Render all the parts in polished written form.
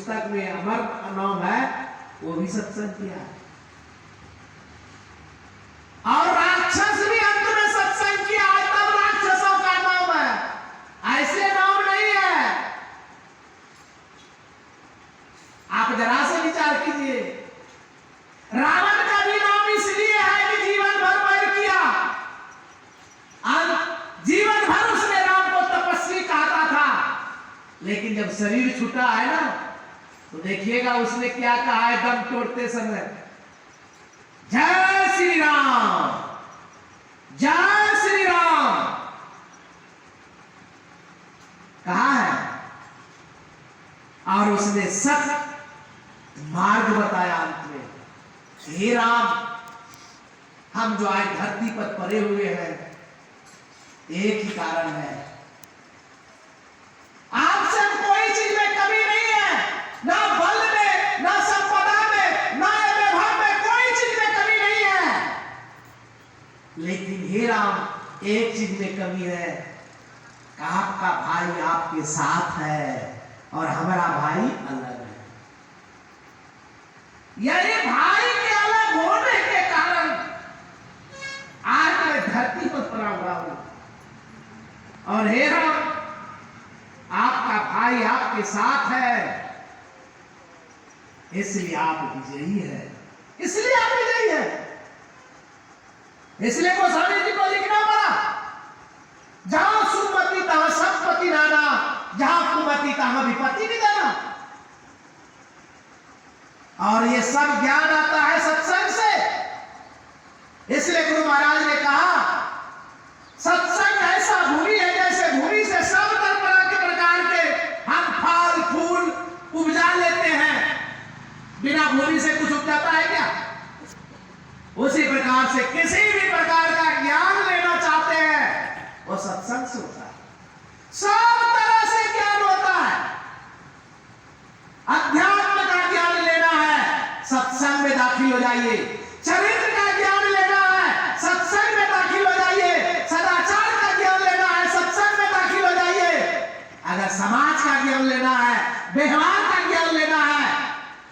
पुस्तक में अमर नाम है, वो भी सत्संग किया है। और राक्षस भी अंत में सत्संग किया है, तब राक्षसों का नाम है, ऐसे नाम नहीं है। आप जरा से विचार कीजिए, रावण का भी नाम इसलिए है कि जीवन भर वैर किया, जीवन भर उसने राम को तपस्वी कहता था, लेकिन जब शरीर छूटा है ना, तो देखिएगा उसने क्या कहा है दम तोड़ते समय, जय श्री राम, जय श्री राम कहा है। और उसने सत मार्ग बताया अंत में, हे राम, हम जो आज धरती पर पड़े हुए हैं एक ही कारण है, आपसे कोई चीज में कमी नहीं है, ना बल में, ना संपदा में, ना वैभव में, कोई चीज में कमी नहीं है। लेकिन हे राम, एक चीज में कमी है, आपका भाई आपके साथ है और हमारा भाई अलग है। यानी भाई के अलग होने के कारण आज मैं धरती पर पड़ा हुआ हूं, और हे राम, आपका भाई आपके साथ है, इसलिए आप विजयी है, इसलिए आप विजयी है। इसलिए गोस्वामी जी को लिखना पड़ा, जहां सुमति तहां सत्पति नाना, जहां कुमति तहां विपत्ति निदाना। और ये सब ज्ञान आता है सत्संग से। इसलिए गुरु महाराज ने कहा, सत्संग ऐसा भूमि है जैसे भूमि से सब तरह के प्रकार के हम फल फूल उपजा लेते हैं। बिना भूमि से कुछ उपजाता है क्या? उसी प्रकार से किसी भी प्रकार का ज्ञान लेना चाहते हैं, वो सत्संग से होता है। सब तरह से ज्ञान होता है। अध्यात्म का ज्ञान लेना है, सत्संग में दाखिल हो जाइए। चरित्र का ज्ञान लेना है, सत्संग में दाखिल हो जाइए। सदाचार का ज्ञान लेना है, सत्संग में दाखिल हो जाइए। अगर समाज का ज्ञान लेना है, व्यवहार का ज्ञान लेना है,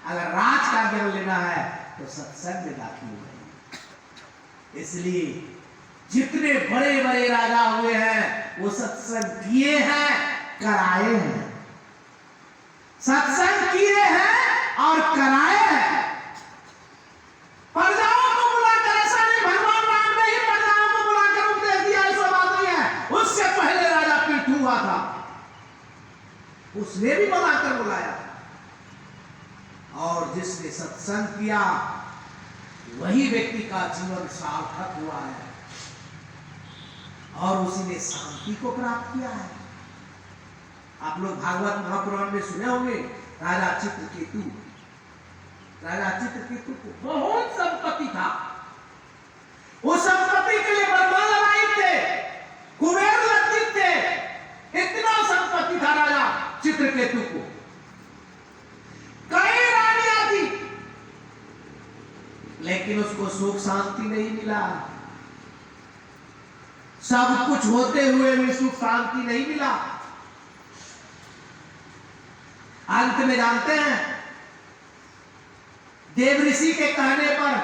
अगर राज का ज्ञान लेना है, तो सत्संग में दाखिल हो जाइए। इसलिए जितने बड़े बड़े राजा हुए हैं, वो सत्संग किए हैं, कराए हैं। सत्संग किए हैं और कराए हैं। प्रजाओं को बुलाकर, ऐसा नहीं भगवान राम ने ही प्रजाओं को बुलाकर उपदेश दिया, ऐसा बात नहीं है। उससे पहले राजा पृथु हुआ था, उसने भी बुलाकर बुलाया। और जिसने सत्संग किया, वही व्यक्ति का जीवन सार्थक हुआ है और उसी ने शांति को प्राप्त किया है। आप लोग भागवत महापुराण में सुने होंगे, राजा चित्रकेतु। राजा चित्रकेतु को बहुत संपत्ति था। उस संपत्ति के लिए बरमान लगाए थे, कुबेर लज्जित थे। इतना संपत्ति था राजा चित्रकेतु को। कई रानियां थी, लेकिन उसको सुख शांति नहीं मिला। सब कुछ होते हुए भी सुख शांति नहीं मिला। अंत में जानते हैं, देव ऋषि के कहने पर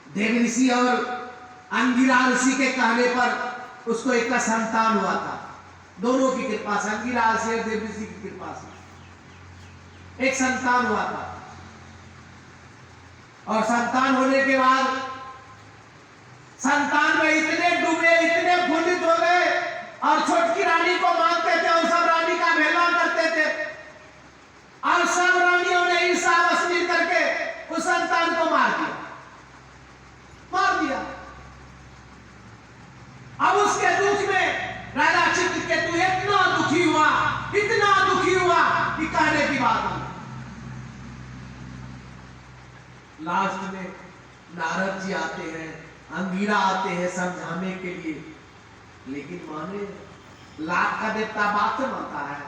देव ऋषि और अंगिरा ऋषि के कहने पर उसको एक संतान हुआ था। दोनों की कृपा से, अंगिरा ऋषि और देव ऋषि की कृपा से एक संतान हुआ था। और संतान होने के बाद संतान में इतने डूबे, इतने फूलित हो गए और छोटकी रानी को मानते थे और सब रानी का भेला करते थे। और सब रानियों ने ईर्ष्या वश मिल करके उस संतान को मार दिया। अब उसके दुख में राजा चित्रकेतु इतना दुखी हुआ, इतना दुखी हुआ कि कहने की बात नहीं। लास्ट में नारद जी आते हैं, अंगिरा आते हैं समझाने के लिए, लेकिन माने लाख का देवता बात से मानता है,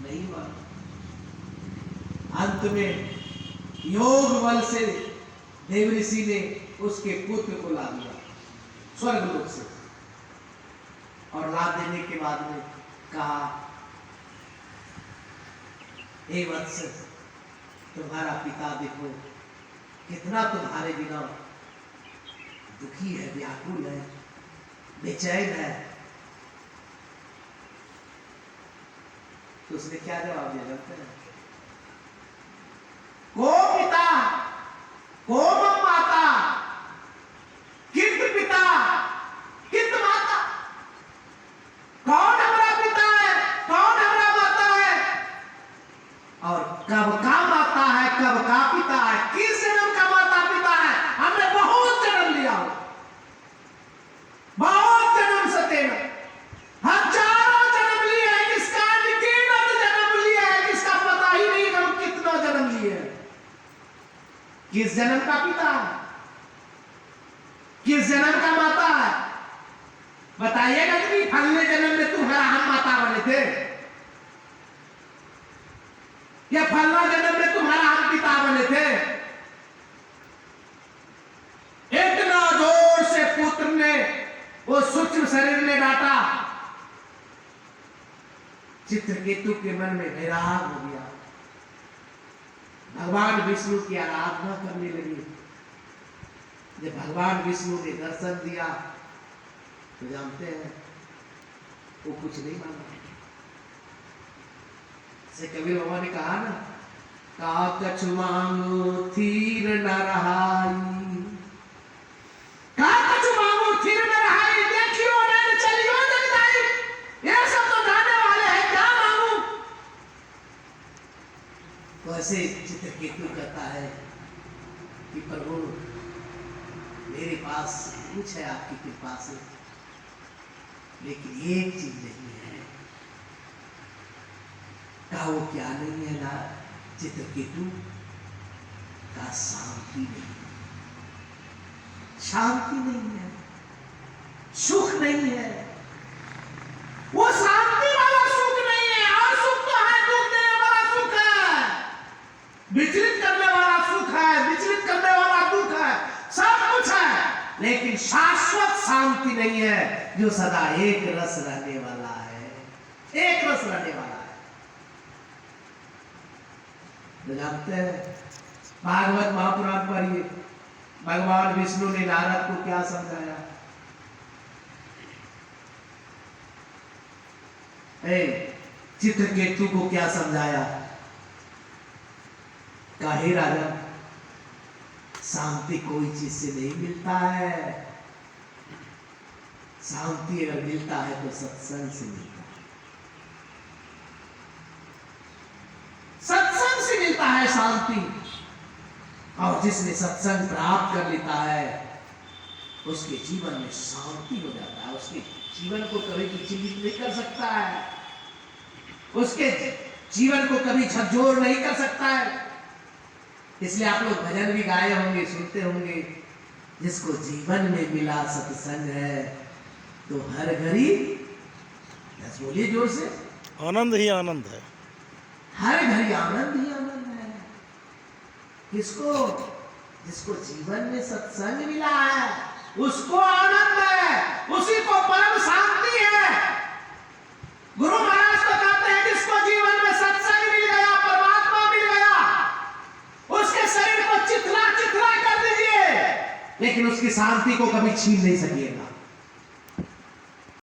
नहीं माना। अंत में योग बल से देव ऋषि ने उसके पुत्र को ला दिया स्वर्ग लोक से। और लाद देने के बाद में कहा, हे वत्स, तुम्हारा पिता देखो कितना तुम्हारे बिना दुखी है, व्याकुल है, बेचैन है। तो उसने क्या जवाब दिया जानते हैं? को पिता को माता कित पिता कित माता। कौन हमारा पिता है, कौन हमारा माता है, और कब का माता है, कब का पिता है, किस जन्म का माता पिता है। हमने बहुत जन्म लिया, बहुत जन्म से तेरा हजारों जन्म लिए हैं, किसका अनगिनत जन्म लिए हैं, किसका पता ही नहीं हम कितना जन्म लिए हैं। किस जन्म का पिता है, किस जन्म का माता है। बताइएगा कि फलने जन्म में तुम्हारा हम माता बने थे, या फलना जन्म में तुम्हारा हम पिता बने थे। इतना जोर से पुत्र ने वो सूक्ष्म शरीर ने डांटा, चित्रकेतु के मन में वैराग हो गया, भगवान विष्णु की आराधना करने लगी। जब भगवान विष्णु ने दर्शन दिया तो जानते हैं वो कुछ नहीं माना। से कबीर बाबा ने कहा ना, का कछु मांगो थीर न रहाई, का कछु मांगो थीर न रहाई, देखियो नैन चलियो जगदाई। ये सब तो गाने वाले हैं, क्या मांगू। तो ऐसे चित्रकेतु कहता है कि प्रभु मेरे पास कुछ है आपकी कृपा से, लेकिन एक चीज नहीं है। का वो क्या नहीं है ना चित्रकेतु का? शांति नहीं, शांति नहीं है, सुख नहीं है। वो शांति वाला सुख नहीं है, और सुख तो है, दुख देने वाला सुख है, विचलित करने वाला सुख है, विचलित करने वाला दुख है, सब कुछ है, लेकिन शाश्वत शांति नहीं है जो सदा एक रस रहने वाला है, एक रस रहने वाला है। जानते हैं भागवत महापुराण पढ़िए, भगवान विष्णु ने नारद को क्या समझाया। चित्रकेतु को क्या समझाया? काहे राजा, शांति कोई चीज से नहीं मिलता है, शांति अगर मिलता है तो सत्संग से मिलता है, सत्संग से मिलता है शांति। और जिसने सत्संग प्राप्त कर लेता है उसके जीवन में शांति हो जाता है, उसके जीवन को कभी विचलित नहीं कर सकता है, उसके जीवन को कभी झकझोर नहीं कर सकता है। इसलिए आप लोग भजन भी गाए होंगे, सुनते होंगे, जिसको जीवन में मिला सत्संग है तो हर घड़ी, बोलिए जोर से, आनंद ही आनंद है, हर घड़ी आनंद ही आनंद है। किसको? जिसको जीवन में सत्संग मिला है उसको आनंद है, उसी को परम शांति है। गुरु महाराज तो कहते हैं जिसको जीवन में सत्संग मिल गया, परमात्मा मिल गया, उसके शरीर को चिथड़ा चिथड़ा कर दीजिए, लेकिन उसकी शांति को कभी छीन नहीं सकिए।